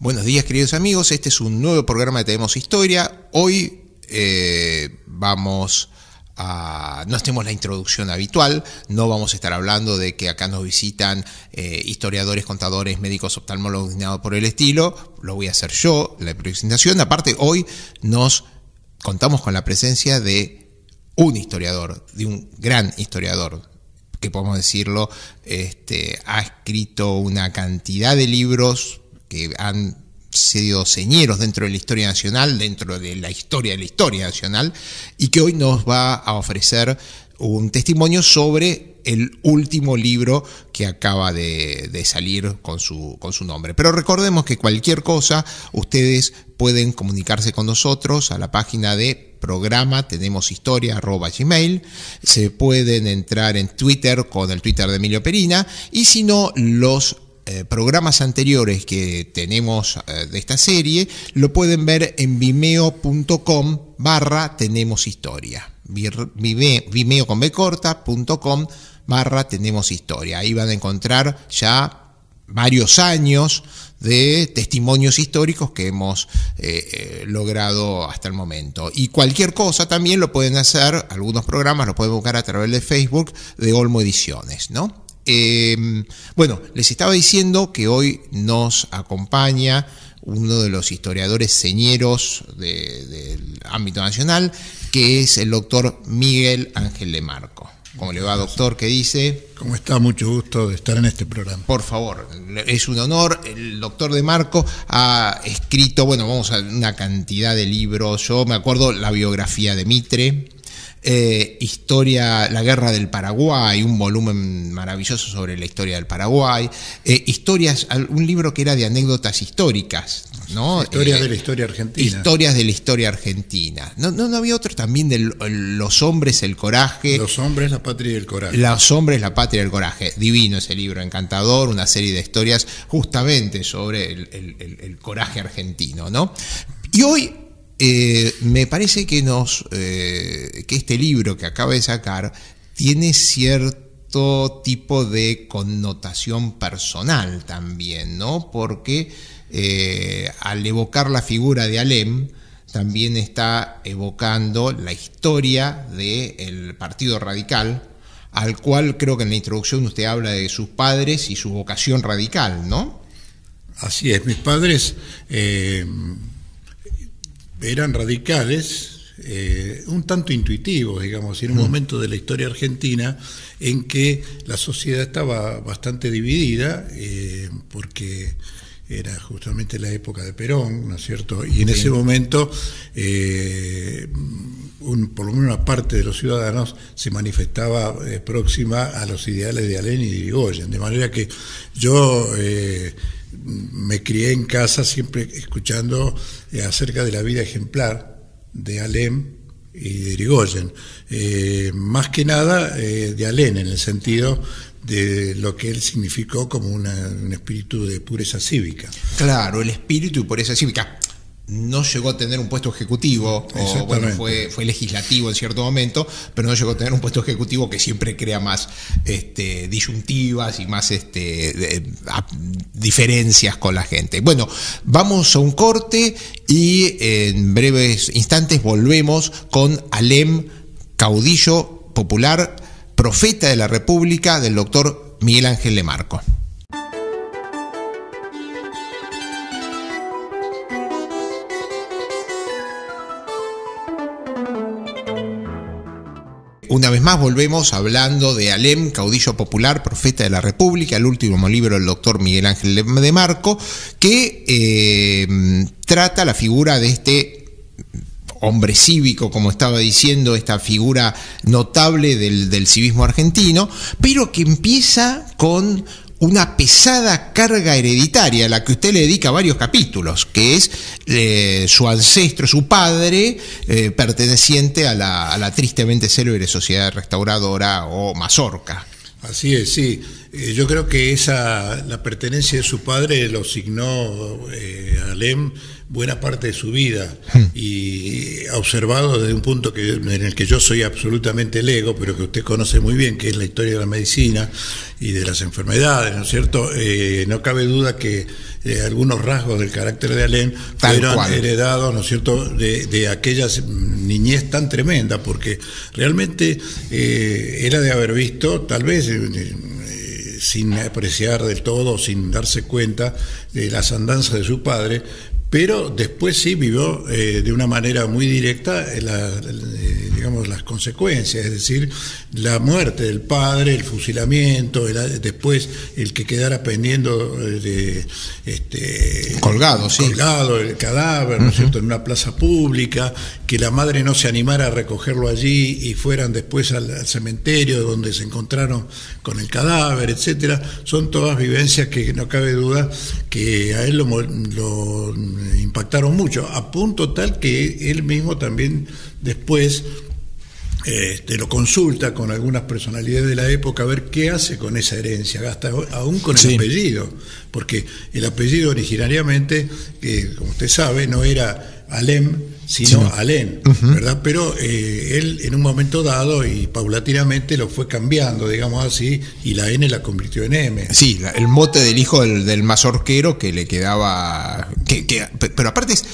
Buenos días, queridos amigos. Este es un nuevo programa de Tenemos Historia. Hoy no hacemos la introducción habitual, no vamos a estar hablando de que acá nos visitan historiadores, contadores, médicos, oftalmólogos, ni nada por el estilo. Lo voy a hacer yo, la presentación. Aparte, hoy nos contamos con la presencia de un historiador, de un gran historiador, que podemos decirlo, ha escrito una cantidad de libros que han sido señeros dentro de la historia nacional, dentro de la historia nacional, y que hoy nos va a ofrecer un testimonio sobre el último libro que acaba de salir con su nombre. Pero recordemos que cualquier cosa, ustedes pueden comunicarse con nosotros a la página de programa tenemoshistoria@gmail. Se pueden entrar en Twitter con el Twitter de Emilio Perina, y si no, los programas anteriores que tenemos de esta serie lo pueden ver en vimeo.com/tenemoshistoria, vimeo con B corta.com/tenemoshistoria. Ahí van a encontrar ya varios años de testimonios históricos que hemos logrado hasta el momento. Y cualquier cosa también lo pueden hacer, algunos programas lo pueden buscar a través de Facebook de Olmo Ediciones, ¿no? Bueno, les estaba diciendo que hoy nos acompaña uno de los historiadores señeros del ámbito nacional, que es el doctor Miguel Ángel de Marco. ¿Cómo le va, doctor? ¿Qué dice? ¿Cómo está? Mucho gusto de estar en este programa. Por favor, es un honor. El doctor de Marco ha escrito, vamos a una cantidad de libros. Yo me acuerdo la biografía de Mitre, la guerra del Paraguay, un volumen maravilloso sobre la historia del Paraguay, un libro que era de anécdotas históricas, ¿no? Historias de la historia argentina. Historias de la historia argentina. No había otro también de Los hombres, el coraje. Los hombres, la patria y el coraje. Los hombres, la patria y el coraje. Divino ese libro, encantador, una serie de historias justamente sobre el coraje argentino, ¿no? Y hoy me parece que este libro que acaba de sacar tiene cierto tipo de connotación personal también, ¿no? Porque al evocar la figura de Alem, también está evocando la historia del Partido Radical, al cual creo que en la introducción usted habla de sus padres y su vocación radical, ¿no? Así es, mis padres eran radicales, un tanto intuitivos, digamos, en un momento de la historia argentina en que la sociedad estaba bastante dividida, porque era justamente la época de Perón, ¿no es cierto? Y en ese momento, por lo menos una parte de los ciudadanos se manifestaba próxima a los ideales de Alem y de Irigoyen, de manera que yo me crié en casa siempre escuchando acerca de la vida ejemplar de Alem y de Irigoyen, más que nada de Alem, en el sentido de lo que él significó como un espíritu de pureza cívica. Claro, el espíritu de pureza cívica. No llegó a tener un puesto ejecutivo, fue legislativo en cierto momento, pero no llegó a tener un puesto ejecutivo, que siempre crea más disyuntivas y más diferencias con la gente. Bueno, vamos a un corte y en breves instantes volvemos con Alem, caudillo popular, profeta de la República, del doctor Miguel Ángel de Marco. Una vez más volvemos hablando de Alem, caudillo popular, profeta de la República, el último libro del doctor Miguel Ángel de Marco, que trata la figura de este hombre cívico, como estaba diciendo, esta figura notable del civismo argentino, pero que empieza con una pesada carga hereditaria a la que usted le dedica varios capítulos, que es su ancestro, su padre, perteneciente a la tristemente célebre Sociedad Restauradora o Mazorca. Así es, sí. Yo creo que la pertenencia de su padre lo signó Alem buena parte de su vida y ha observado desde un punto en el que yo soy absolutamente lego, pero que usted conoce muy bien, que es la historia de la medicina y de las enfermedades, ¿no es cierto? No cabe duda que algunos rasgos del carácter de Alem fueron heredados, ¿no es cierto?, de aquella niñez tan tremenda, porque realmente era de haber visto, tal vez sin apreciar del todo, sin darse cuenta de las andanzas de su padre, pero después sí vivió de una manera muy directa digamos, las consecuencias, es decir, la muerte del padre, el fusilamiento, después el que quedara pendiendo colgado el cadáver, ¿no es cierto?, en una plaza pública, que la madre no se animara a recogerlo allí y fueran después al cementerio donde se encontraron con el cadáver, etcétera. Son todas vivencias que no cabe duda que a él lo impactaron mucho, a punto tal que él mismo también después lo consulta con algunas personalidades de la época a ver qué hace con esa herencia, hasta aún con el apellido, porque el apellido originariamente, como usted sabe, no era Alem, sino Alem, ¿verdad? Pero él en un momento dado y paulatinamente lo fue cambiando, digamos así, y la N la convirtió en M. Sí, el mote del hijo del mazorquero que le quedaba... pero aparte es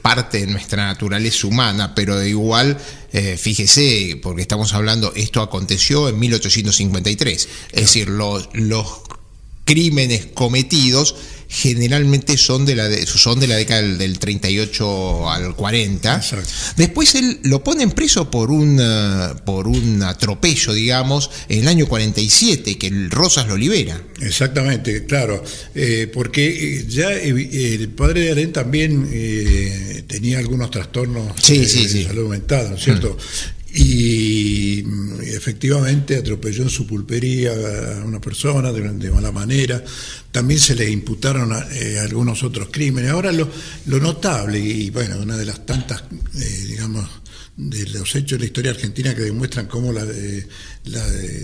parte de nuestra naturaleza humana, pero de igual, fíjese, porque estamos hablando, esto aconteció en 1853, es decir, los crímenes cometidos generalmente son de la década del 38 al 40. Exacto. Después él lo ponen preso por un atropello, digamos, en el año 47, que el Rosas lo libera. Exactamente, claro, porque ya el padre de Alem también tenía algunos trastornos de salud mental, ¿no es cierto? Y efectivamente atropelló en su pulpería a una persona de mala manera. También se le imputaron algunos otros crímenes. Ahora lo notable, y bueno, una de las tantas, digamos, de los hechos de la historia argentina que demuestran cómo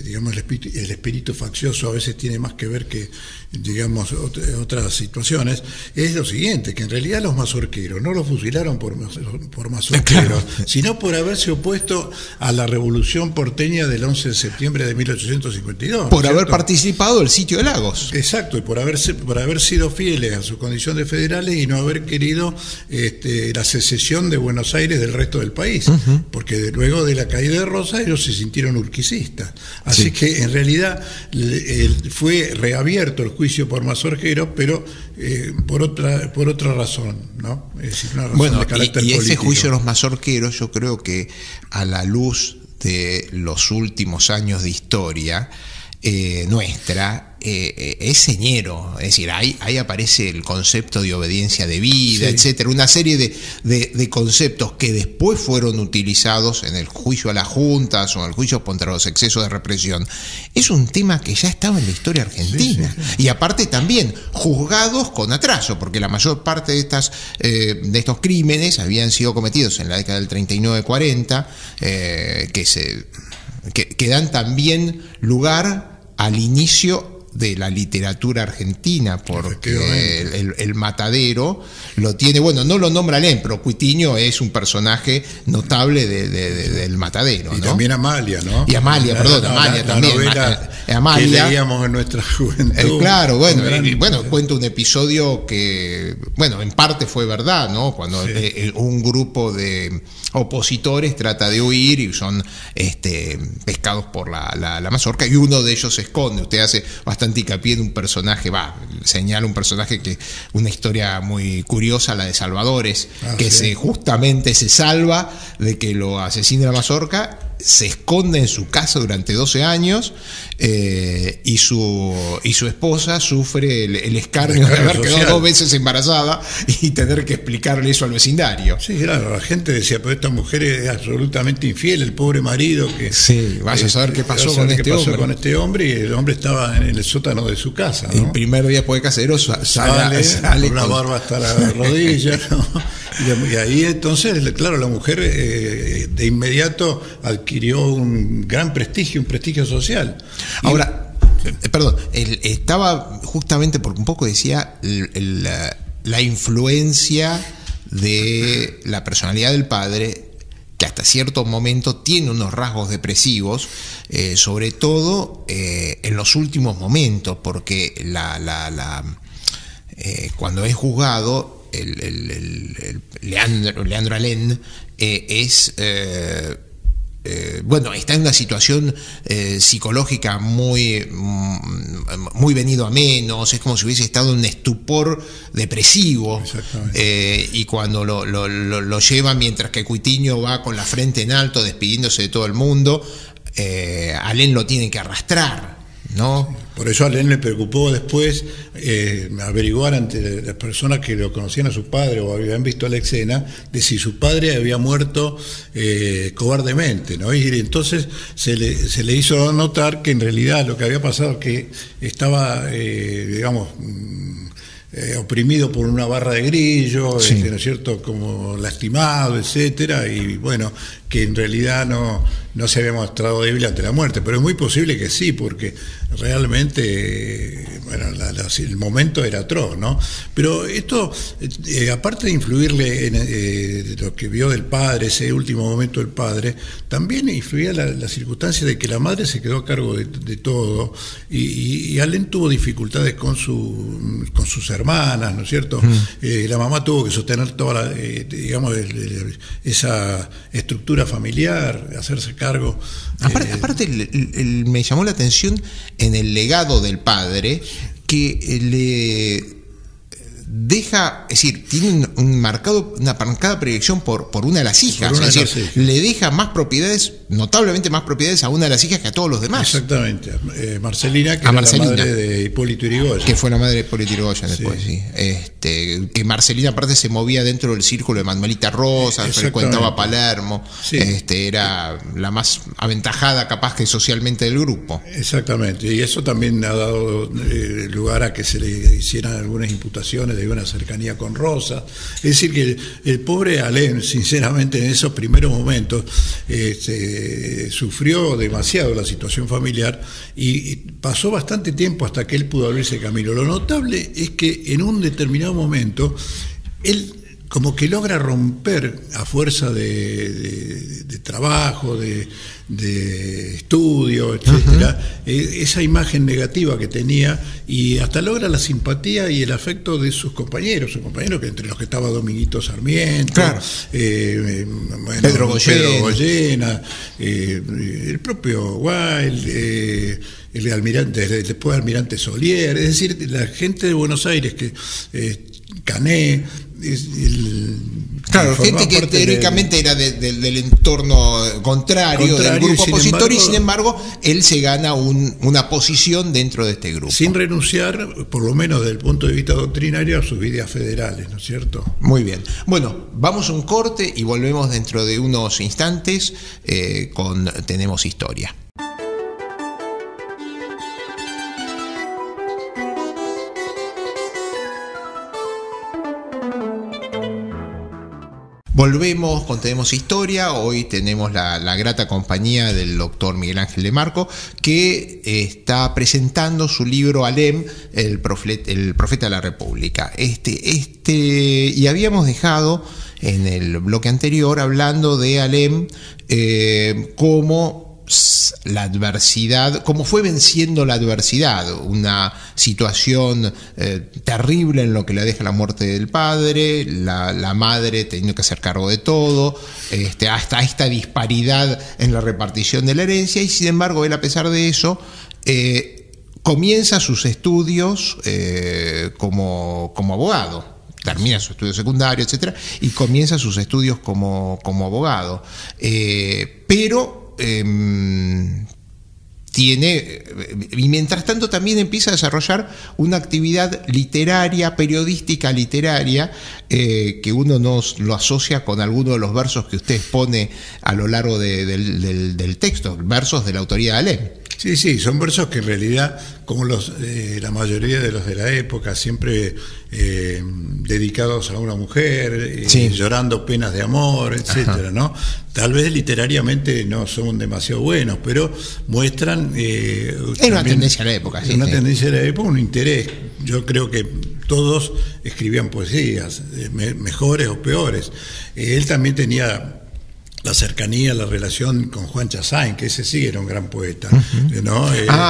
digamos, el espíritu faccioso a veces tiene más que ver que, digamos, otras situaciones, es lo siguiente, que en realidad los mazorqueros no los fusilaron por mazorqueros, claro, sino por haberse opuesto a la revolución porteña del 11 de septiembre de 1852. Por haber participado del sitio de Lagos. Exacto, y por haber sido fieles a su condición de federales y no haber querido la secesión de Buenos Aires del resto del país, porque luego de la caída de Rosas ellos se sintieron urquicistas. Así que en realidad fue reabierto el juicio por mazorquero, pero por otra razón, ¿no? Es decir, una razón de carácter político. Ese juicio de los mazorqueros, yo creo que a la luz de los últimos años de historia nuestra, es señero, es decir, ahí aparece el concepto de obediencia debida, etcétera, una serie de conceptos que después fueron utilizados en el juicio a las juntas o en el juicio contra los excesos de represión. Es un tema que ya estaba en la historia argentina, y aparte también juzgados con atraso, porque la mayor parte de estos crímenes habían sido cometidos en la década del 39-40, que dan también lugar al inicio de la literatura argentina, porque el Matadero lo tiene, bueno, no lo nombra Alem, pero Cuitiño es un personaje notable del Matadero, ¿no? Y también Amalia, ¿no? Y Amalia, Amalia también. Amalia, que leíamos en nuestra juventud. Claro, cuenta un episodio que, bueno, en parte fue verdad, ¿no? Cuando un grupo de opositores trata de huir y son pescados por la mazorca, y uno de ellos se esconde. Usted hace bastante hincapié en un personaje, señala un personaje que, una historia muy curiosa, la de Salvadores, justamente se salva de que lo asesine la mazorca, se esconde en su casa durante 12 años, y su esposa sufre el escarnio de haber quedado 2 veces embarazada y tener que explicarle eso al vecindario. Sí, claro, la gente decía, pero esta mujer es absolutamente infiel, el pobre marido que... Sí, vaya a saber qué pasó con este hombre, y el hombre estaba en el sótano de su casa, ¿no? El primer día después de casero sale con una barba hasta la rodilla, ¿no? Y ahí entonces, claro, la mujer de inmediato adquirió un gran prestigio, un prestigio social. Ahora, perdón, estaba justamente porque un poco decía la influencia de la personalidad del padre, que hasta cierto momento tiene unos rasgos depresivos, sobre todo en los últimos momentos, porque cuando es juzgado, Leandro Alem está en una situación psicológica muy venido a menos, es como si hubiese estado en un estupor depresivo, y cuando lo llevan, mientras que Cuitiño va con la frente en alto despidiéndose de todo el mundo, Alem lo tiene que arrastrar, ¿no? Por eso a Alem le preocupó después averiguar ante las personas que lo conocían a su padre o habían visto la escena de si su padre había muerto cobardemente, ¿no? Y entonces se le hizo notar que en realidad lo que había pasado, que estaba, oprimido por una barra de grillo, sí, ¿no es cierto?, como lastimado, etcétera, y bueno, que en realidad no se había mostrado débil ante la muerte, pero es muy posible que sí, porque realmente, el momento era atroz, ¿no? Pero esto, aparte de influirle en lo que vio del padre, ese último momento del padre, también influía la circunstancia de que la madre se quedó a cargo de todo, y Alem tuvo dificultades con sus hermanas, ¿no es cierto? La mamá tuvo que sostener toda esa estructura familiar, hacerse cargo. Aparte me llamó la atención en el legado del padre, que le deja, es decir, tiene una marcada predilección por una de las hijas, es decir, le deja más propiedades, notablemente más propiedades a una de las hijas que a todos los demás. Exactamente, Marcelina, que era la madre de Hipólito Yrigoyen. Que fue la madre de Hipólito Yrigoyen después, sí. Que Marcelina aparte se movía dentro del círculo de Manuelita Rosas, frecuentaba Palermo, sí. Era la más aventajada capaz que socialmente del grupo. Exactamente, y eso también ha dado lugar a que se le hicieran algunas imputaciones de una cercanía con Rosa. Es decir, que el pobre Alem, sinceramente, en esos primeros momentos sufrió demasiado la situación familiar y pasó bastante tiempo hasta que él pudo abrirse camino. Lo notable es que en un determinado momento él como que logra romper, a fuerza de trabajo, de estudio, etcétera, esa imagen negativa que tenía, y hasta logra la simpatía y el afecto de sus compañeros que entre los que estaba Dominguito Sarmiento, claro, Pedro Goyena, el propio Wilde, el almirante, después almirante Solier, es decir, la gente de Buenos Aires, que Cané, claro, gente que teóricamente era del entorno contrario del grupo opositor, y sin embargo él se gana una posición dentro de este grupo. Sin renunciar, por lo menos desde el punto de vista doctrinario, a sus ideas federales, ¿no es cierto? Muy bien. Bueno, vamos a un corte y volvemos dentro de unos instantes con Tenemos Historia. Volvemos con Tenemos Historia. Hoy tenemos la grata compañía del doctor Miguel Ángel de Marco, que está presentando su libro Alem, el profeta de la República. Y habíamos dejado en el bloque anterior hablando de Alem como la adversidad, cómo fue venciendo la adversidad, una situación terrible en lo que le deja la muerte del padre, la madre teniendo que hacer cargo de todo, hasta esta disparidad en la repartición de la herencia, y sin embargo él, a pesar de eso, comienza sus estudios como abogado. Termina su estudio secundario, etcétera, y comienza sus estudios como abogado, pero y mientras tanto también empieza a desarrollar una actividad literaria, periodística literaria, que uno lo asocia con alguno de los versos que usted expone a lo largo del texto, versos de la autoría de Alem. Sí, son versos que en realidad, como la mayoría de los de la época, siempre dedicados a una mujer, llorando penas de amor, etcétera, ¿no? Tal vez literariamente no son demasiado buenos, pero muestran es una tendencia de la época, una tendencia de la época, un interés. Yo creo que todos escribían poesías, mejores o peores. Él también tenía la cercanía, la relación con Juan Chassain, que ese sí era un gran poeta, ¿no?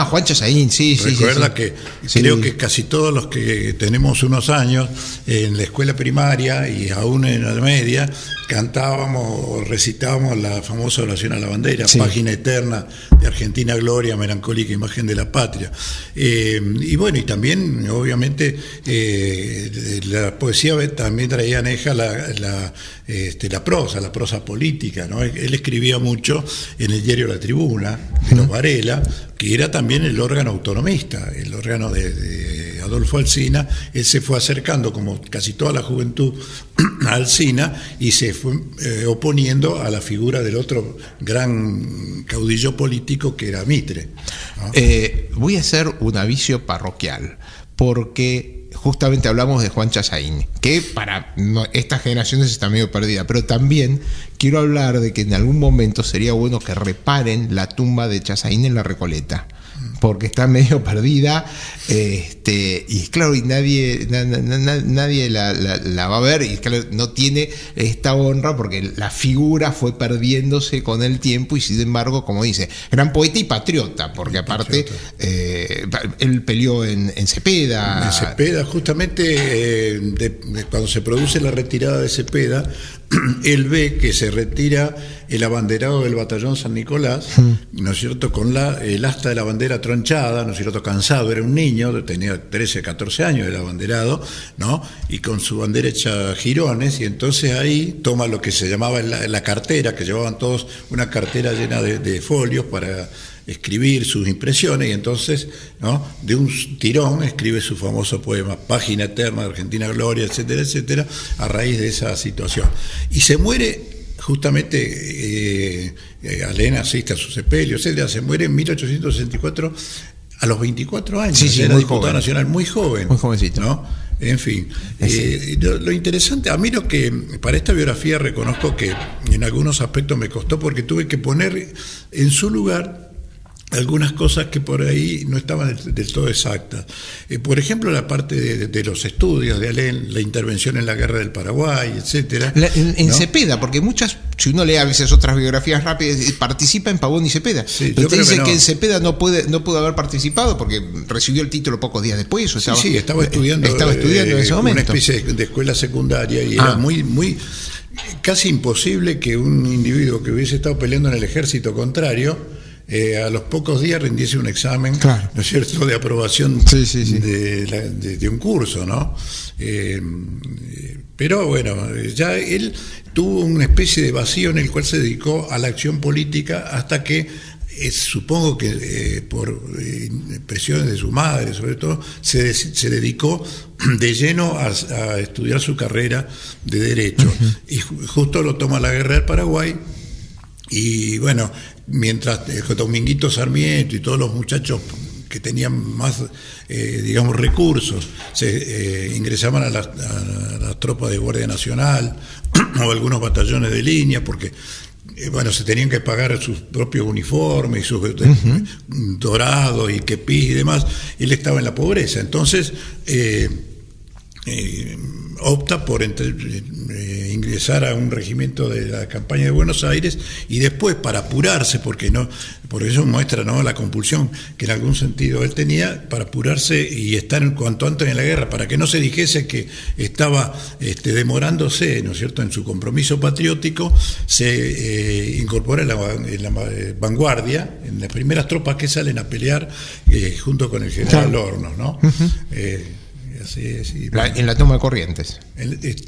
Juan Chassain, sí. Recuerda que creo que casi todos los que tenemos unos años en la escuela primaria y aún en la media cantábamos o recitábamos la famosa oración a la bandera, página eterna de Argentina Gloria, melancólica imagen de la patria. Y bueno, y también obviamente la poesía también traía aneja la prosa política, ¿no? Él escribía mucho en el diario La Tribuna de los Varela, que era también el órgano autonomista, el órgano de Adolfo Alsina. Él se fue acercando, como casi toda la juventud, a Alsina, y se fue oponiendo a la figura del otro gran caudillo político que era Mitre, ¿no? Voy a hacer un aviso parroquial, porque justamente hablamos de Juan Chassain, que para estas generaciones está medio perdida, pero también quiero hablar de que en algún momento sería bueno que reparen la tumba de Chassain en la Recoleta, porque está medio perdida, y claro, y nadie la va a ver, y claro, no tiene esta honra porque la figura fue perdiéndose con el tiempo, y sin embargo, como dice, gran poeta y patriota, porque aparte él peleó en Cepeda. En Cepeda, justamente cuando se produce la retirada de Cepeda, él ve que se retira el abanderado del batallón San Nicolás, ¿no es cierto?, con el asta de la bandera tronchada, ¿no es cierto?, cansado, era un niño, tenía 13, 14 años el abanderado, ¿no?, y con su bandera hecha jirones, y entonces ahí toma lo que se llamaba la cartera, que llevaban todos una cartera llena de folios para escribir sus impresiones, y entonces, ¿no?, de un tirón escribe su famoso poema Página Eterna de Argentina Gloria, etcétera, etcétera, a raíz de esa situación. Y se muere justamente, Alén asiste a su sepelio, etcétera, se muere en 1864 a los 24 años, era diputado nacional, muy joven, muy jovencito, ¿no? En fin, lo interesante, a mí lo que para esta biografía reconozco que en algunos aspectos me costó, porque tuve que poner en su lugar algunas cosas que por ahí no estaban del todo exactas. Por ejemplo, la parte de los estudios de Alén, la intervención en la guerra del Paraguay, etcétera. En Cepeda, porque si uno lee a veces otras biografías rápidas, participa en Pavón y Cepeda. Sí, pero te dice que en Cepeda no pudo haber participado porque recibió el título pocos días después. O estaba estudiando en ese momento. Una especie de escuela secundaria, y era muy casi imposible que un individuo que hubiese estado peleando en el ejército contrario a los pocos días rindiese un examen, claro, ¿no es cierto?, de aprobación de un curso, ¿no? Pero bueno, ya él tuvo una especie de vacío en el cual se dedicó a la acción política hasta que, supongo que por presiones de su madre, sobre todo, se dedicó de lleno a estudiar su carrera de Derecho. Y justo lo toma la guerra del Paraguay. Y bueno, mientras Dominguito Sarmiento y todos los muchachos que tenían más, digamos, recursos, se ingresaban a las tropas de Guardia Nacional o algunos batallones de línea, porque bueno, se tenían que pagar sus propios uniformes y sus dorados y quepís y demás. Él estaba en la pobreza, entonces opta por ingresar a un regimiento de la campaña de Buenos Aires, y después, para apurarse, porque eso muestra, ¿no?, la compulsión que en algún sentido él tenía, para apurarse y estar cuanto antes en la guerra, para que no se dijese que estaba demorándose, ¿no es cierto?, en su compromiso patriótico, se incorpora en la vanguardia, en las primeras tropas que salen a pelear junto con el general Hornos, ¿no? En la toma de Corrientes.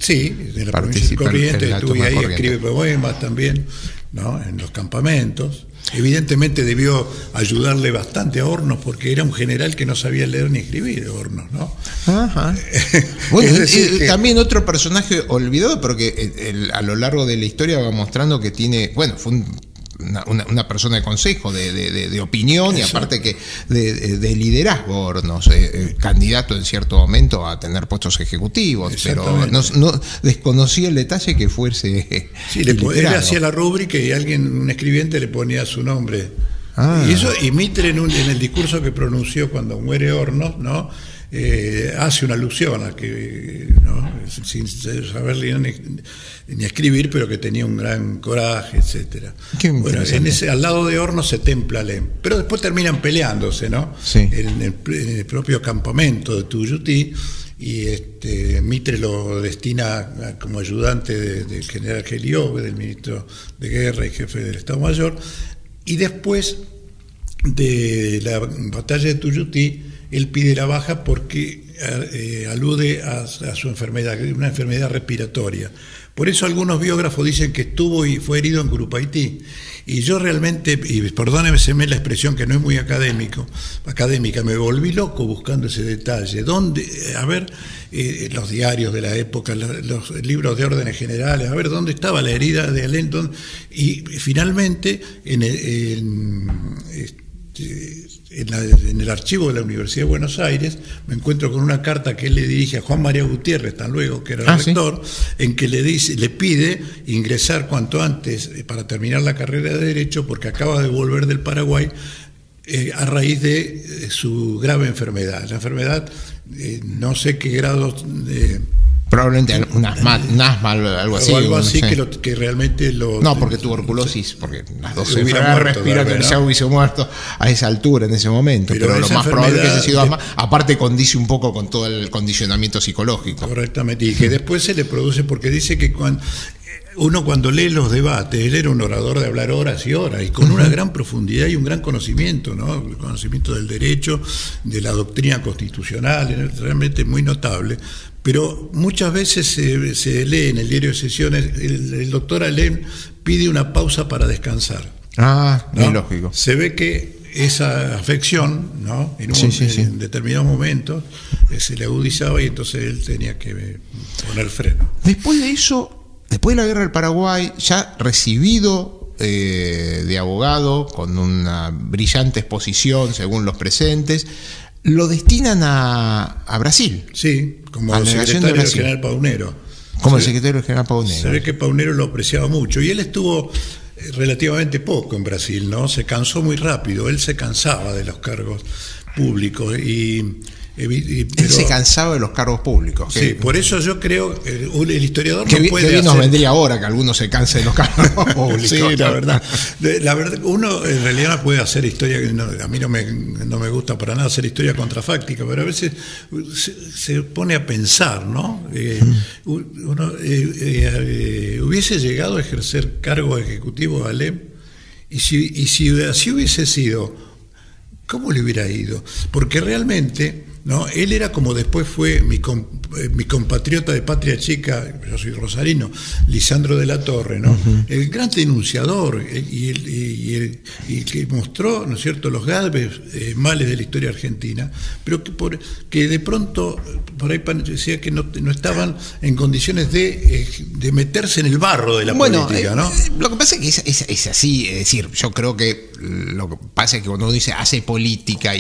Sí, en la provincia de Corrientes, estuve ahí, escribe poemas también, ¿no?, en los campamentos. Evidentemente debió ayudarle bastante a Hornos, porque era un general que no sabía leer ni escribir, Hornos, ¿no? Ajá. Bueno, también otro personaje olvidado, pero que a lo largo de la historia va mostrando que tiene, bueno, fue un una persona de consejo, de opinión. Eso. Y aparte que de liderazgo, Hornos, candidato en cierto momento a tener puestos ejecutivos, pero no desconocía el detalle que fuese. Sí, él hacía la rúbrica y un escribiente le ponía su nombre. Y eso, y Mitre en el discurso que pronunció cuando muere Hornos, ¿no? Hace una alusión a que, ¿no? Sin saber ni escribir, pero que tenía un gran coraje, etcétera. Bueno, al lado de Hornos se templa Alem, pero después terminan peleándose, ¿no? Sí. En el propio campamento de Tuyutí, y Mitre lo destina como ayudante del general Geliove, del ministro de Guerra y jefe del Estado Mayor, y después de la batalla de Tuyutí él pide la baja porque alude a su enfermedad, una enfermedad respiratoria. Por eso algunos biógrafos dicen que estuvo y fue herido en Curupaití. Y yo realmente, y perdóneme la expresión que no es muy académica, me volví loco buscando ese detalle. A ver, los diarios de la época, los libros de órdenes generales, a ver dónde estaba la herida de Alem. Y finalmente, en el archivo de la Universidad de Buenos Aires me encuentro con una carta que él le dirige a Juan María Gutiérrez, tan luego que era el rector, ¿sí? En que le pide ingresar cuanto antes para terminar la carrera de Derecho, porque acaba de volver del Paraguay a raíz de su grave enfermedad. La enfermedad, no sé qué grado probablemente un asma, algo así. O algo así, sí. que realmente lo... No, porque tuberculosis, porque las dos enfermedades respiratorias ya hubiese muerto a esa altura, en ese momento. Pero lo más probable es que haya sido asma. Aparte condice un poco con todo el condicionamiento psicológico. Correctamente, y que después se le produce, porque dice que cuando lee los debates, él era un orador de hablar horas y horas, y con una gran profundidad y un gran conocimiento, ¿no? El conocimiento del derecho, de la doctrina constitucional, realmente muy notable. Pero muchas veces se lee en el diario de sesiones, el doctor Alem pide una pausa para descansar. Muy lógico. Se ve que esa afección, ¿no? En determinados momentos se le agudizaba y entonces él tenía que poner freno. Después de eso, después de la guerra del Paraguay, ya recibido de abogado, con una brillante exposición según los presentes, lo destinan a Brasil. Sí, como secretario del general Paunero. Como el secretario del general Paunero. Se ve que Paunero lo apreciaba mucho. Y él estuvo relativamente poco en Brasil, ¿no? Se cansó muy rápido. Él se cansaba de los cargos públicos él se cansaba de los cargos públicos. Sí, por eso yo creo el historiador no puede hacer... nos vendría ahora que algunos se cansen de los cargos públicos. Sí, la verdad. Uno en realidad no puede hacer historia, a mí no me gusta para nada hacer historia contrafáctica, pero a veces se pone a pensar, ¿no? Uno hubiese llegado a ejercer cargos ejecutivos a Alem, y si así hubiese sido, ¿cómo le hubiera ido? Porque realmente... ¿no? Él era como después fue mi compatriota de Patria Chica, yo soy rosarino, Lisandro de la Torre, ¿no? El gran denunciador y que mostró, ¿no es cierto?, los graves males de la historia argentina, pero que de pronto por ahí decía que no estaban en condiciones de meterse en el barro de la política, ¿no? Lo que pasa es que es así, es decir, yo creo que lo que pasa es que cuando uno dice hace política,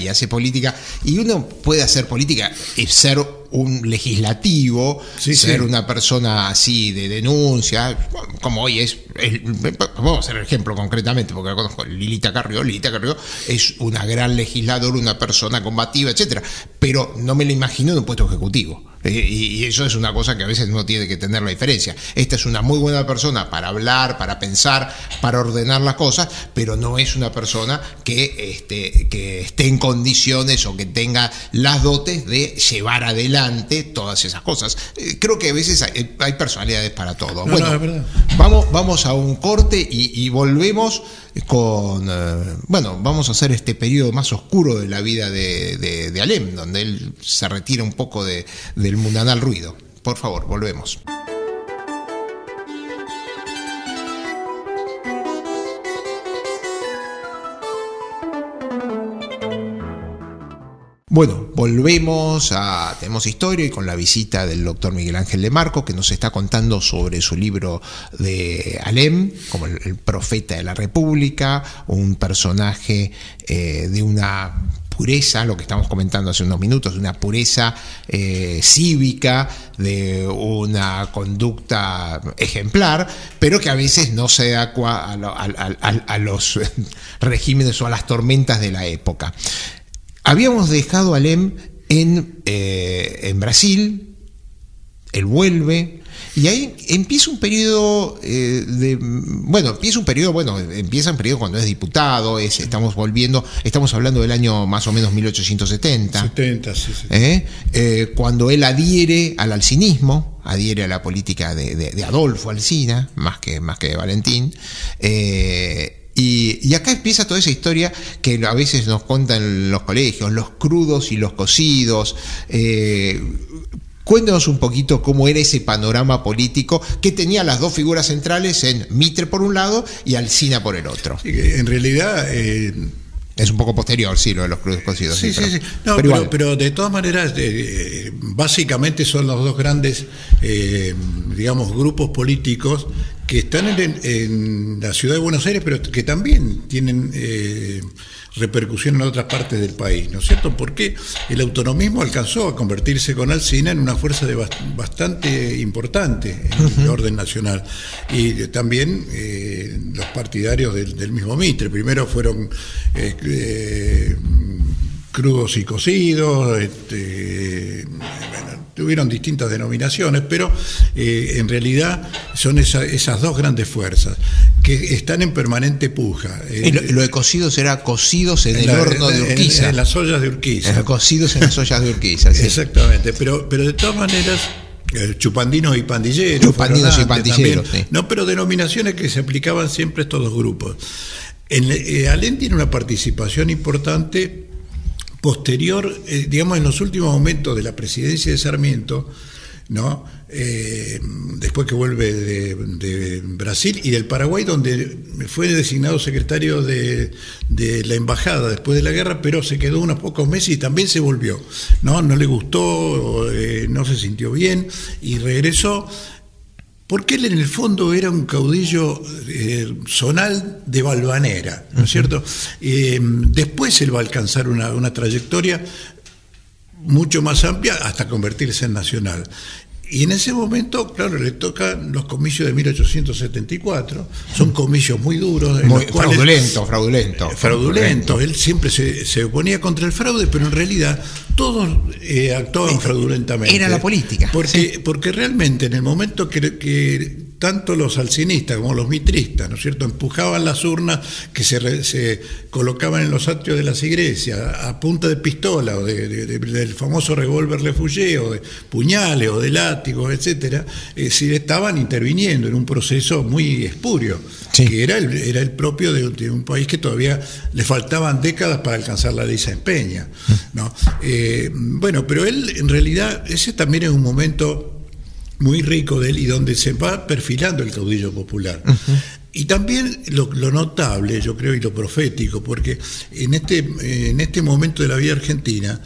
y uno puede hacer política y ser un legislativo, ser una persona así de denuncia, como hoy vamos a hacer el ejemplo concretamente, porque conozco Lilita Carrió es una gran legisladora, una persona combativa, etcétera, pero no me la imagino en un puesto ejecutivo. Y eso es una cosa que a veces uno tiene que tener la diferencia. Esta es una muy buena persona para hablar, para pensar, para ordenar las cosas, pero no es una persona que esté en condiciones o que tenga las dotes de llevar adelante todas esas cosas. Creo que a veces hay personalidades para todo. No, es verdad. Vamos a un corte y volvemos con... vamos a hacer este periodo más oscuro de la vida de Alem, donde él se retira un poco del mundanal ruido. Por favor, volvemos. Bueno, volvemos a Tenemos Historia y con la visita del doctor Miguel Ángel de Marco, que nos está contando sobre su libro de Alem, como el profeta de la República, un personaje de una pureza, lo que estamos comentando hace unos minutos, de una pureza cívica, de una conducta ejemplar, pero que a veces no se adecua a los regímenes o a las tormentas de la época. Habíamos dejado a Alem en Brasil, él vuelve, y ahí empieza un periodo empieza un periodo cuando es diputado, estamos hablando del año más o menos 1870. Cuando él adhiere al alcinismo, adhiere a la política de Adolfo Alsina, más que de Valentín. Y acá empieza toda esa historia que a veces nos cuentan en los colegios, los crudos y los cocidos. Cuéntanos un poquito cómo era ese panorama político que tenía las dos figuras centrales en Mitre por un lado y Alsina por el otro. Sí, en realidad... es un poco posterior, sí, lo de los crudos cocidos. Sí. No, pero de todas maneras, básicamente son los dos grandes, grupos políticos que están en la ciudad de Buenos Aires, pero que también tienen repercusión en otras partes del país, ¿no es cierto? Porque el autonomismo alcanzó a convertirse con Alsina en una fuerza bastante importante en el orden nacional. Y también los partidarios del mismo Mitre. Primero fueron crudos y cocidos, tuvieron distintas denominaciones, pero en realidad son esas dos grandes fuerzas que están en permanente puja. Lo de cocidos era cocidos en el horno de Urquiza. En las ollas de Urquiza. Cocidos en las ollas de Urquiza, sí. Exactamente, pero de todas maneras... chupandinos y pandilleros. Chupandinos y pandilleros, también, sí. No, pero denominaciones que se aplicaban siempre a estos dos grupos. Alem tiene una participación importante posterior, en los últimos momentos de la presidencia de Sarmiento, ¿no? Después que vuelve de Brasil y del Paraguay, donde fue designado secretario de la embajada después de la guerra, pero se quedó unos pocos meses y también se volvió, no le gustó, no se sintió bien y regresó, porque él en el fondo era un caudillo zonal de Valvanera, ¿no es cierto? Después él va a alcanzar una trayectoria mucho más amplia hasta convertirse en nacional. Y en ese momento, claro, le tocan los comicios de 1874, son comicios muy duros. Muy fraudulentos. Él siempre se oponía contra el fraude, pero en realidad todos actuaban fraudulentamente. Era la política. Porque realmente en el momento que tanto los alcinistas como los mitristas, ¿no es cierto?, empujaban las urnas que se colocaban en los atrios de las iglesias a punta de pistola o del famoso revólver Le Fouché o de puñales o de látigos, etcétera, estaban interviniendo en un proceso muy espurio, sí, que era el propio de un país que todavía le faltaban décadas para alcanzar la ley Sáenz Peña, ¿no? Pero él en realidad ese también es un momento muy rico de él y donde se va perfilando el caudillo popular. Y también lo notable, yo creo, y lo profético, porque en este momento de la vida argentina,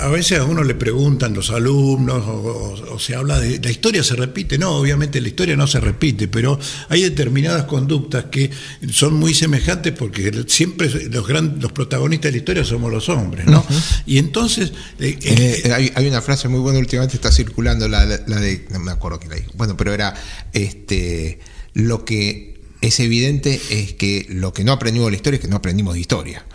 a veces a uno le preguntan los alumnos, o se habla de la historia se repite. No, obviamente la historia no se repite, pero hay determinadas conductas que son muy semejantes porque siempre los protagonistas de la historia somos los hombres, ¿no? Y entonces... hay una frase muy buena últimamente, está circulando, la de... no me acuerdo quién la dijo. Bueno, pero era... lo que es evidente es que lo que no aprendimos de la historia es que no aprendimos de historia.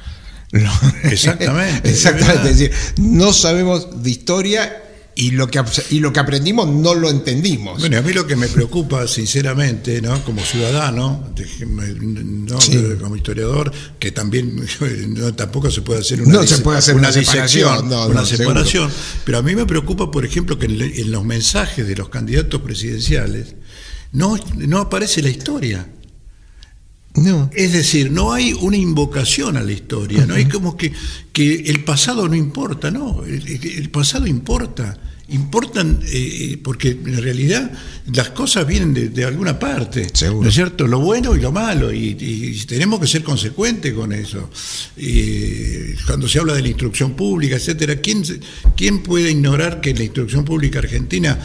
Exactamente. Es decir, no sabemos de historia y lo que aprendimos no lo entendimos. Bueno, a mí lo que me preocupa, sinceramente, ¿no?, como ciudadano, ¿no?, sí, como historiador, que también tampoco se puede hacer una separación, pero a mí me preocupa, por ejemplo, que en los mensajes de los candidatos presidenciales no aparece la historia. No. Es decir, no hay una invocación a la historia, no hay como que el pasado no importa, no, el pasado importa, importan porque en realidad las cosas vienen de alguna parte, seguro, ¿no es cierto? Lo bueno y lo malo, y tenemos que ser consecuentes con eso. Cuando se habla de la instrucción pública, etcétera, ¿quién puede ignorar que la instrucción pública argentina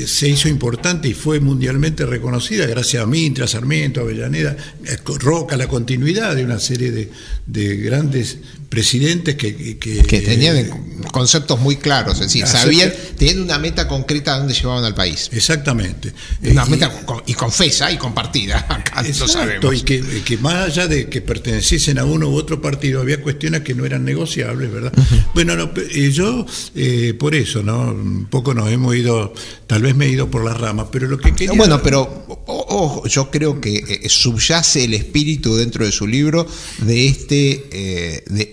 se hizo importante y fue mundialmente reconocida gracias a Mintra, Sarmiento, Avellaneda, Roca, la continuidad de una serie de grandes presidentes que tenían conceptos muy claros, es decir, sabían, teniendo una meta concreta a dónde llevaban al país. Exactamente. Una meta y confesa y compartida, acá lo sabemos. Y que más allá de que perteneciesen a uno u otro partido, había cuestiones que no eran negociables, ¿verdad? Bueno, yo por eso, ¿no? Un poco nos hemos ido, tal vez me he ido por las ramas, pero lo que quería... Bueno, pero yo creo que subyace el espíritu dentro de su libro de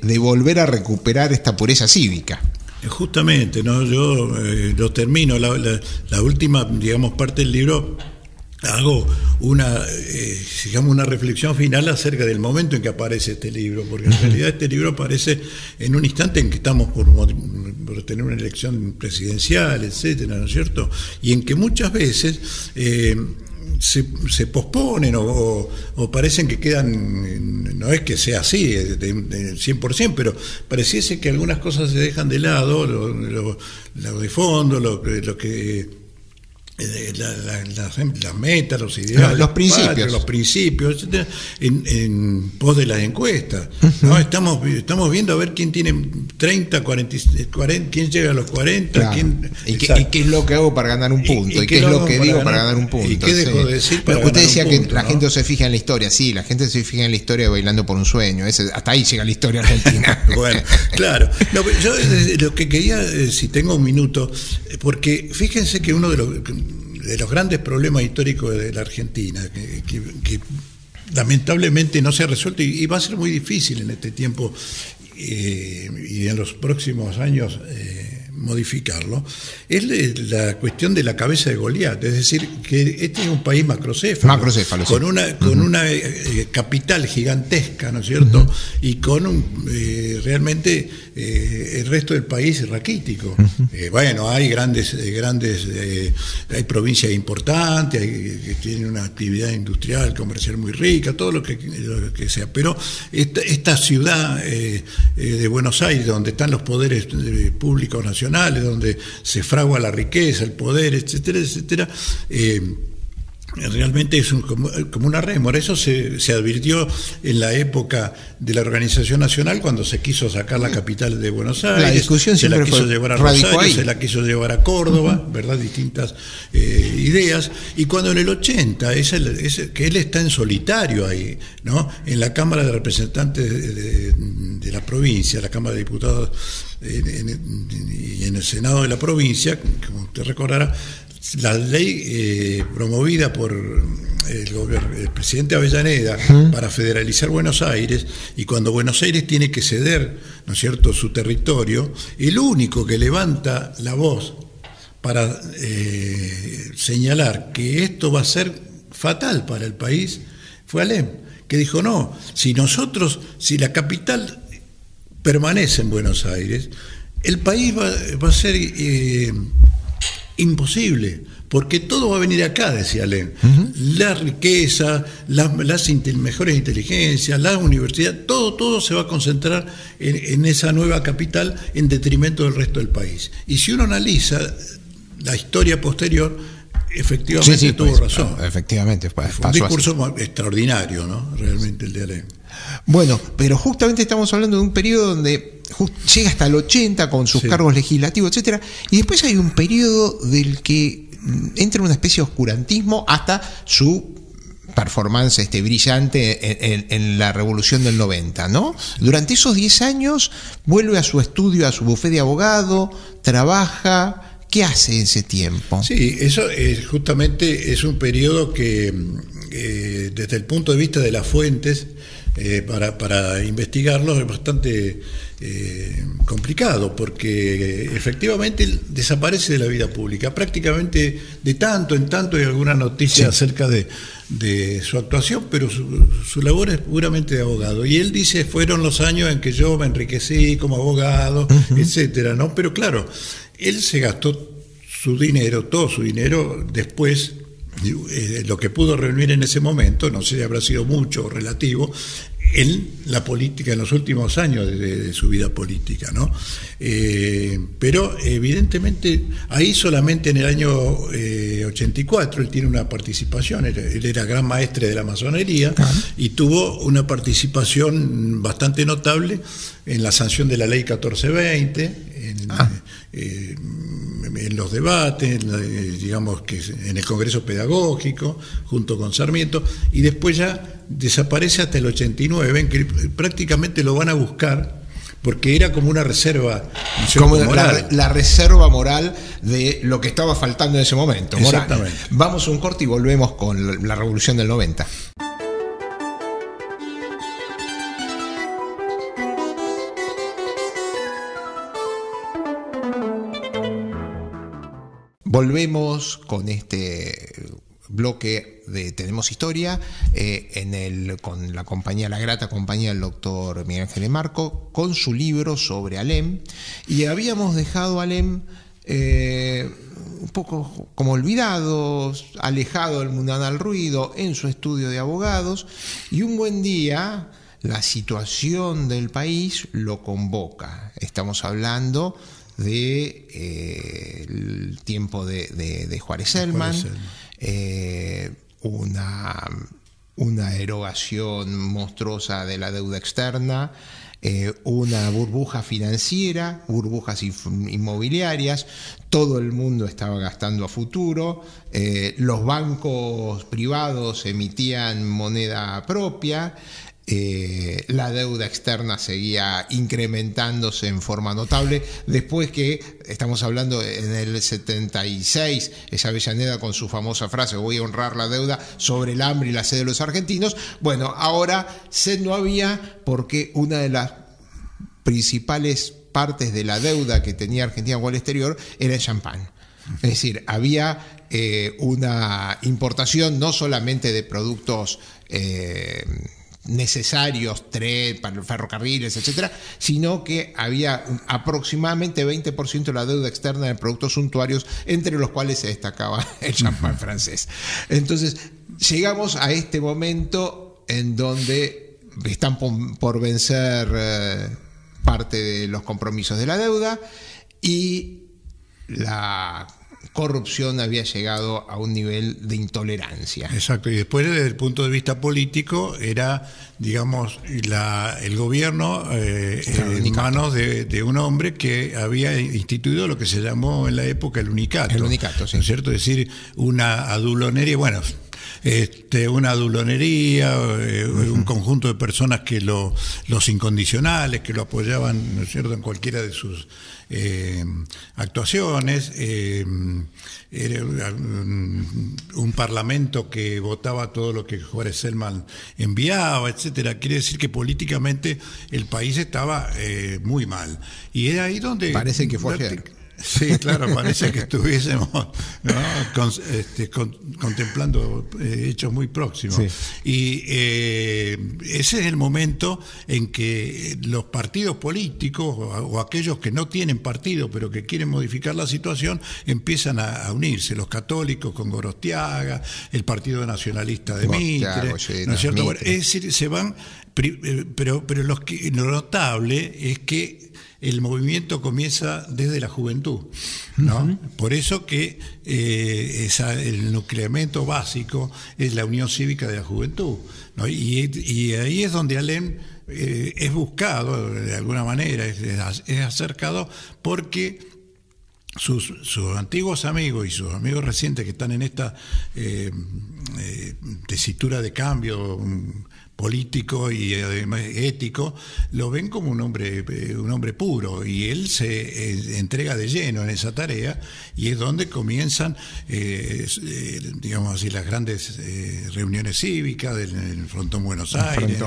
de volver a recuperar esta pureza cívica. Justamente, ¿no? Yo lo termino, la última, digamos, parte del libro, hago una reflexión final acerca del momento en que aparece este libro, porque en realidad este libro aparece en un instante en que estamos por tener una elección presidencial, etcétera, ¿no es cierto? Y en que muchas veces se posponen o parecen que quedan, no es que sea así de 100%, pero pareciese que algunas cosas se dejan de lado, lo de fondo, lo que las metas, los ideales, los principios, etcétera, en pos de las encuestas, ¿no? Estamos viendo a ver quién tiene 30, 40, quién llega a los 40, claro. ¿Y qué es lo que hago para ganar un punto? ¿Y qué es lo que digo para ganar un punto? ¿Y qué dejo de decir para ganar un punto? Usted decía que la gente no se fija en la historia. Sí, la gente se fija en la historia de Bailando por un Sueño. Hasta ahí llega la historia argentina. Bueno, claro. No, yo lo que quería, si tengo un minuto, porque fíjense que uno de los grandes problemas históricos de la Argentina, que lamentablemente no se ha resuelto y va a ser muy difícil en este tiempo y en los próximos años modificarlo, es la cuestión de la cabeza de Goliat, es decir, que este es un país macrocéfalo con una capital gigantesca, ¿no es cierto? Y con realmente el resto del país raquítico. Bueno, hay grandes hay provincias importantes, que tienen una actividad industrial, comercial muy rica, todo lo que sea, pero esta ciudad de Buenos Aires, donde están los poderes públicos nacionales, donde se fragua la riqueza, el poder, etcétera, etcétera, realmente es como una rémora. Eso se advirtió en la época de la Organización Nacional, cuando se quiso sacar la capital de Buenos Aires, la discusión se la quiso llevar a Rosario, ahí. se la quiso llevar a Córdoba, ¿verdad? Distintas ideas, y cuando en el 80, que él está en solitario ahí, ¿no? En la Cámara de Representantes de la provincia, la Cámara de Diputados y en el Senado de la provincia, como usted recordará, la ley promovida por el presidente Avellaneda para federalizar Buenos Aires, y cuando Buenos Aires tiene que ceder, ¿no es cierto?, su territorio, el único que levanta la voz para señalar que esto va a ser fatal para el país fue Alem, que dijo: no, si la capital permanece en Buenos Aires, el país va a ser imposible, porque todo va a venir acá, decía Alem. La riqueza, las mejores inteligencias, la universidad, todo se va a concentrar en esa nueva capital en detrimento del resto del país. Y si uno analiza la historia posterior, efectivamente sí, tuvo razón. Efectivamente, fue un discurso extraordinario, ¿no? Realmente el de Alem. Bueno, pero justamente estamos hablando de un periodo donde llega hasta el 80 con sus cargos legislativos, etcétera, y después hay un periodo del que entra una especie de oscurantismo hasta su performance brillante en la Revolución del 90, ¿no? Durante esos 10 años vuelve a su estudio, a su bufete de abogado, trabaja. ¿Qué hace ese tiempo? Sí, eso justamente es un periodo que desde el punto de vista de las fuentes, para investigarlo es bastante complicado, porque efectivamente él desaparece de la vida pública. Prácticamente de tanto en tanto hay alguna noticia acerca de su actuación, pero su labor es puramente de abogado. Y él dice: fueron los años en que yo me enriquecí como abogado, etcétera, ¿no? Pero claro, él se gastó su dinero, todo su dinero, después, lo que pudo reunir en ese momento, no sé si habrá sido mucho o relativo, en la política, en los últimos años de su vida política, ¿no? Pero evidentemente ahí solamente en el año 84 él tiene una participación, él era gran maestre de la masonería y tuvo una participación bastante notable en la sanción de la ley 1420, en los debates, digamos que en el Congreso Pedagógico, junto con Sarmiento, y después ya desaparece hasta el 89, en que prácticamente lo van a buscar, porque era como una reserva, como la reserva moral de lo que estaba faltando en ese momento. Exactamente. Moral. Vamos a un corte y volvemos con la Revolución del 90. Volvemos con este bloque de Tenemos Historia, con la grata compañía del doctor Miguel Ángel de Marco, con su libro sobre Alem, y habíamos dejado a Alem un poco como olvidado, alejado del mundanal ruido, en su estudio de abogados, y un buen día la situación del país lo convoca. Estamos hablando el tiempo de Juárez Celman, una erogación monstruosa de la deuda externa, una burbuja financiera, burbujas inmobiliarias, todo el mundo estaba gastando a futuro, los bancos privados emitían moneda propia, la deuda externa seguía incrementándose en forma notable, después que, estamos hablando en el 76, esa Avellaneda con su famosa frase, voy a honrar la deuda, sobre el hambre y la sed de los argentinos. Bueno, ahora sed no había, porque una de las principales partes de la deuda que tenía Argentina con el exterior era el champán. Es decir, había una importación no solamente de productos necesarios, tren, ferrocarriles, etcétera, sino que había aproximadamente 20% de la deuda externa de productos suntuarios, entre los cuales se destacaba el champán francés. Entonces, llegamos a este momento en donde están por vencer parte de los compromisos de la deuda y la corrupción había llegado a un nivel de intolerancia. Exacto, y después desde el punto de vista político era, digamos, el gobierno en manos de un hombre que había instituido lo que se llamó en la época el unicato. El unicato, sí. ¿No es cierto? Es decir, una adulonería, bueno, una adulonería, un conjunto de personas que los incondicionales, que lo apoyaban, ¿no es cierto?, en cualquiera de sus actuaciones, era un parlamento que votaba todo lo que Juárez Celman enviaba, etcétera. Quiere decir que políticamente el país estaba muy mal. Y era ahí donde... Parece que fue ayer. Sí, claro, parece que estuviésemos, ¿no?, contemplando hechos muy próximos. Sí. Y ese es el momento en que los partidos políticos o aquellos que no tienen partido pero que quieren modificar la situación empiezan a unirse. Los católicos con Gorostiaga, el Partido Nacionalista de Mitre, ¿no es cierto? Bueno, es decir, se van, pero lo notable es que el movimiento comienza desde la juventud, ¿no? Por eso que el nucleamiento básico es la unión cívica de la juventud, ¿no? Y ahí es donde Alem es buscado de alguna manera, es acercado, porque sus antiguos amigos y sus amigos recientes que están en esta tesitura de cambio político y además ético, lo ven como un hombre puro, y él se entrega de lleno en esa tarea, y es donde comienzan digamos así, las grandes reuniones cívicas del Frontón Buenos Aires,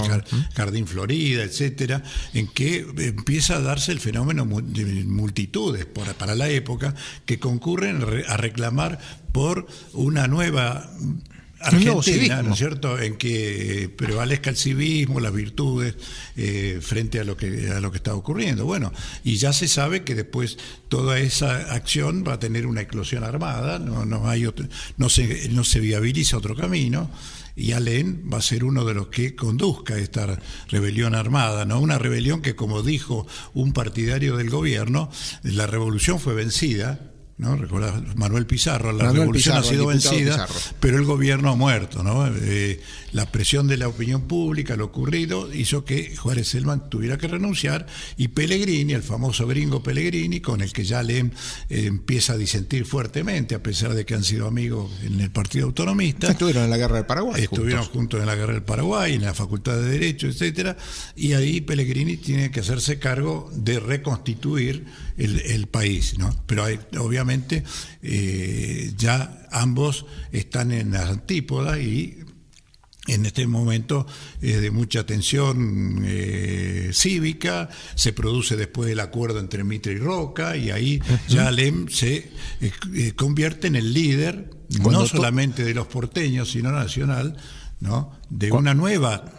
Jardín Florida, etcétera, en que empieza a darse el fenómeno de multitudes para la época que concurren a reclamar por una nueva Argentina, ¿no es cierto?, en que prevalezca el civismo, las virtudes frente a lo que está ocurriendo. Bueno, y ya se sabe que después toda esa acción va a tener una eclosión armada, no se viabiliza otro camino. Y Alem va a ser uno de los que conduzca esta rebelión armada, ¿no? Una rebelión que, como dijo un partidario del gobierno, la revolución fue vencida, ¿no? ¿Recordás? Manuel Pizarro, revolución ha sido vencida, pero el gobierno ha muerto, ¿no? La presión de la opinión pública, lo ocurrido, hizo que Juárez Celman tuviera que renunciar, y Pellegrini, el famoso gringo Pellegrini, con el que ya Alem empieza a disentir fuertemente, a pesar de que han sido amigos en el Partido Autonomista. Estuvieron en la Guerra del Paraguay. Estuvieron juntos en la Guerra del Paraguay, en la Facultad de Derecho, etcétera, y ahí Pellegrini tiene que hacerse cargo de reconstituir el país, ¿no? Pero obviamente ya ambos están en las antípodas, y en este momento es de mucha tensión cívica. Se produce después el acuerdo entre Mitre y Roca, y ahí ya Alem se convierte en el líder, no solamente de los porteños, sino nacional, ¿no?, de una nueva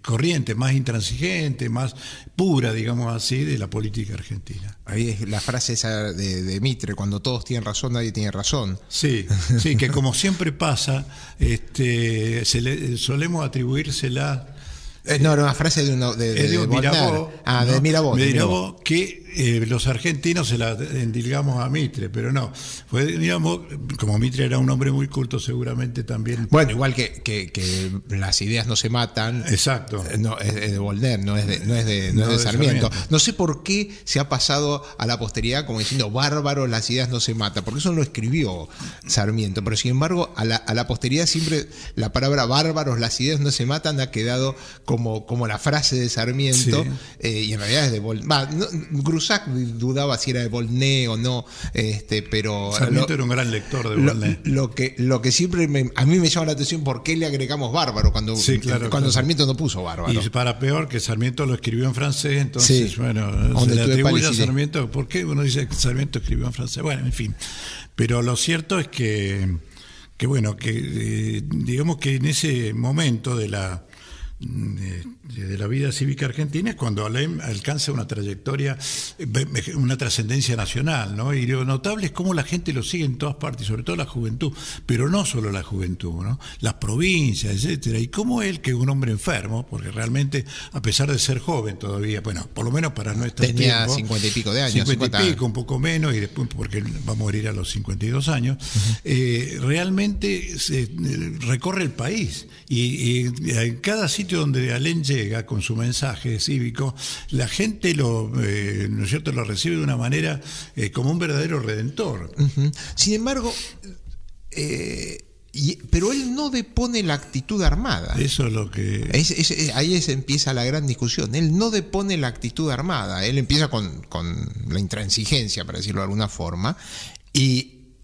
corriente más intransigente, más pura, digamos así, de la política argentina. Ahí es la frase esa de Mitre: cuando todos tienen razón, nadie tiene razón. Sí, sí, que como siempre pasa, solemos atribuírsela. No, era una frase de Mirabeau. De Mirabeau. Mirabeau, que los argentinos se la endilgamos a Mitre, pero no. Fue, digamos, como Mitre era un hombre muy culto, seguramente también. Bueno, igual que las ideas no se matan. Exacto. No, es de Volner, no es de Sarmiento. No sé por qué se ha pasado a la posteridad como diciendo bárbaro, las ideas no se matan, porque eso no lo escribió Sarmiento. Pero sin embargo, a la posteridad siempre la palabra bárbaros, las ideas no se matan, ha quedado como la frase de Sarmiento, sí. Y en realidad es de Volner. Grusac dudaba si era de Volney o no, pero Sarmiento era un gran lector de Volney. Lo que siempre a mí me llama la atención, ¿por qué le agregamos bárbaro cuando Sarmiento no puso bárbaro? Y para peor, que Sarmiento lo escribió en francés, entonces, sí. Bueno, se le atribuye a Sarmiento. ¿Por qué uno dice que Sarmiento escribió en francés? Bueno, en fin. Pero lo cierto es que digamos que en ese momento de la vida cívica argentina es cuando Alem alcanza una trayectoria, una trascendencia nacional, ¿no? Y lo notable es cómo la gente lo sigue en todas partes, sobre todo la juventud, pero no solo la juventud, ¿no? Las provincias, etcétera, y cómo él, que es un hombre enfermo, porque realmente, a pesar de ser joven todavía, bueno, por lo menos para nuestro tiempo, tenía 50 y pico de años, 50 y pico, un poco menos, y después porque va a morir a los 52 años, realmente recorre el país, y en cada sitio donde Alem llega con su mensaje cívico, la gente ¿no es cierto?, lo recibe de una manera como un verdadero redentor. Sin embargo, pero él no depone la actitud armada. Eso es lo que... Ahí empieza la gran discusión. Él no depone la actitud armada. Él empieza con la intransigencia, para decirlo de alguna forma,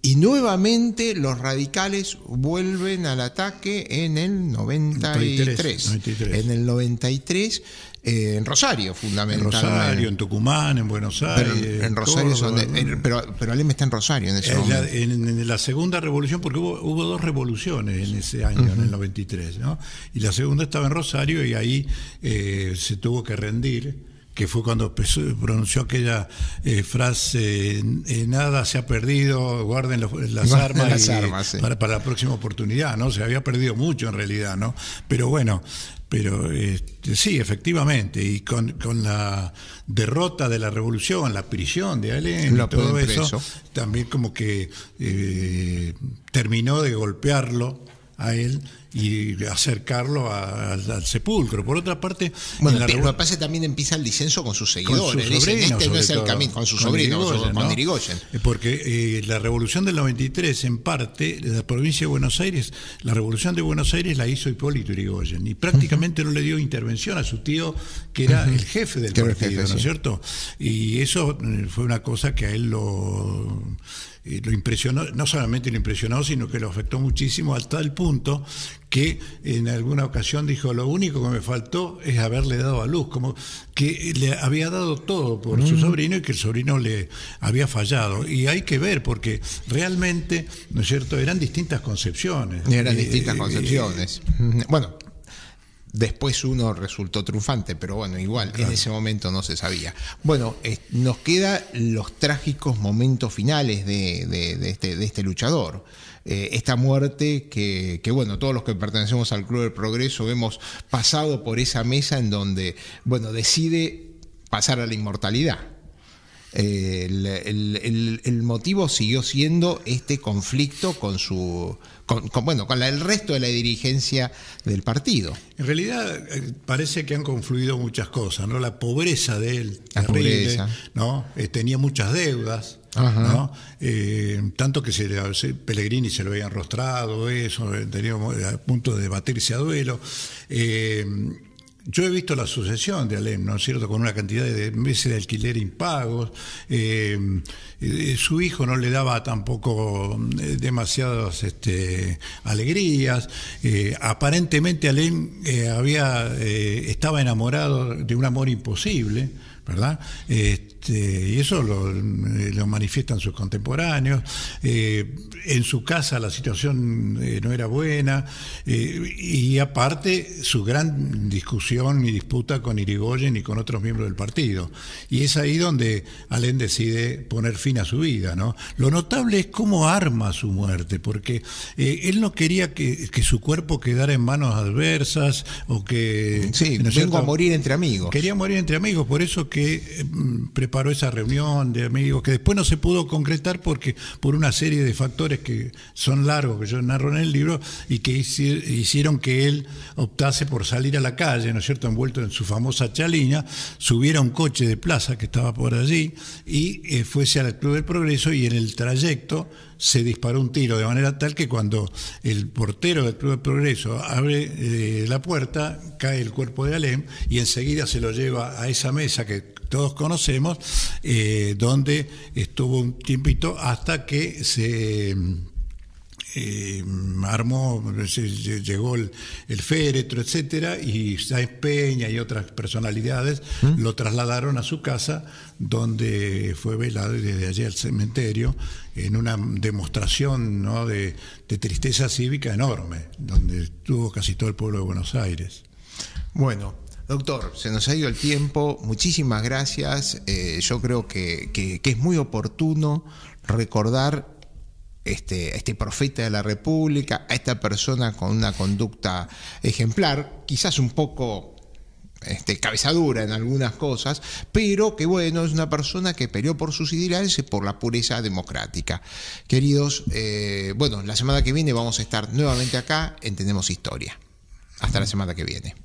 y nuevamente los radicales vuelven al ataque en el 93. En el 93, en Rosario, fundamentalmente. En Rosario, en Tucumán, en Buenos Aires. Pero en Rosario pero Alem está en Rosario en ese momento. En la segunda revolución, porque hubo dos revoluciones en ese año, en el 93, ¿no? Y la segunda estaba en Rosario, y ahí se tuvo que rendir, que fue cuando pronunció aquella frase: nada se ha perdido, guarden las armas, sí. para la próxima oportunidad, ¿no? Se había perdido mucho en realidad, ¿no? Pero bueno, sí, efectivamente, y con la derrota de la revolución, la prisión de Alem y todo eso, también como que terminó de golpearlo a él y acercarlo al sepulcro. Por otra parte, bueno, pero lo que pasa es que también empieza el disenso con sus seguidores, con sus sobrinos, no es el camino, con sus sobrinos, con Irigoyen. Porque la revolución del 93, en parte, de la provincia de Buenos Aires, la revolución de Buenos Aires la hizo Hipólito Yrigoyen, y prácticamente no le dio intervención a su tío, que era el jefe del partido, ¿no es cierto? Y eso fue una cosa que a él lo impresionó, no solamente lo impresionó, sino que lo afectó muchísimo, hasta el punto que en alguna ocasión dijo: lo único que me faltó es haberle dado a luz, como que le había dado todo por su sobrino y que el sobrino le había fallado. Y hay que ver, porque realmente, ¿no es cierto?, eran distintas concepciones. Eran distintas concepciones. Bueno, después uno resultó triunfante, pero bueno, igual, claro, en ese momento no se sabía. Bueno, nos quedan los trágicos momentos finales de este luchador. Esta muerte que, bueno, todos los que pertenecemos al Club del Progreso hemos pasado por esa mesa en donde, bueno, decide pasar a la inmortalidad. El motivo siguió siendo este conflicto con el resto de la dirigencia del partido. En realidad parece que han confluido muchas cosas, ¿no? La pobreza de él, la terrible, pobreza, ¿no? Tenía muchas deudas, ¿no? Tanto que Pellegrini se lo había enrostrado, eso, tenía a punto de batirse a duelo. Yo he visto la sucesión de Alem, ¿no es cierto?, con una cantidad de meses de alquiler impagos. Su hijo no le daba tampoco demasiadas alegrías. Aparentemente Alem estaba enamorado de un amor imposible, ¿verdad? Y eso lo manifiestan sus contemporáneos. En su casa la situación no era buena, y aparte su gran discusión y disputa con Irigoyen y con otros miembros del partido. Y es ahí donde Alem decide poner fin a su vida, ¿no? Lo notable es cómo arma su muerte, porque él no quería que su cuerpo quedara en manos adversas o que... Sí, vengo a morir entre amigos. Quería morir entre amigos, por eso que preparó esa reunión de amigos que después no se pudo concretar por una serie de factores que son largos, que yo narro en el libro, y que hicieron que él optase por salir a la calle, ¿no es cierto?, envuelto en su famosa chalina, subiera a un coche de plaza que estaba por allí y fuese al Club del Progreso, y en el trayecto se disparó un tiro de manera tal que cuando el portero del Club del Progreso abre la puerta, cae el cuerpo de Alem y enseguida se lo lleva a esa mesa que todos conocemos, donde estuvo un tiempito hasta que se armó, llegó el féretro, etcétera, y Sáenz Peña y otras personalidades lo trasladaron a su casa, donde fue velado, y desde allí al cementerio, en una demostración, ¿no?, de tristeza cívica enorme, donde estuvo casi todo el pueblo de Buenos Aires. Bueno, doctor, se nos ha ido el tiempo, muchísimas gracias. Yo creo que es muy oportuno recordar este profeta de la República, a esta persona con una conducta ejemplar, quizás un poco cabezadura en algunas cosas, pero que bueno, es una persona que peleó por sus ideales y por la pureza democrática. Queridos, bueno, la semana que viene vamos a estar nuevamente acá en Tenemos Historia. Hasta la semana que viene.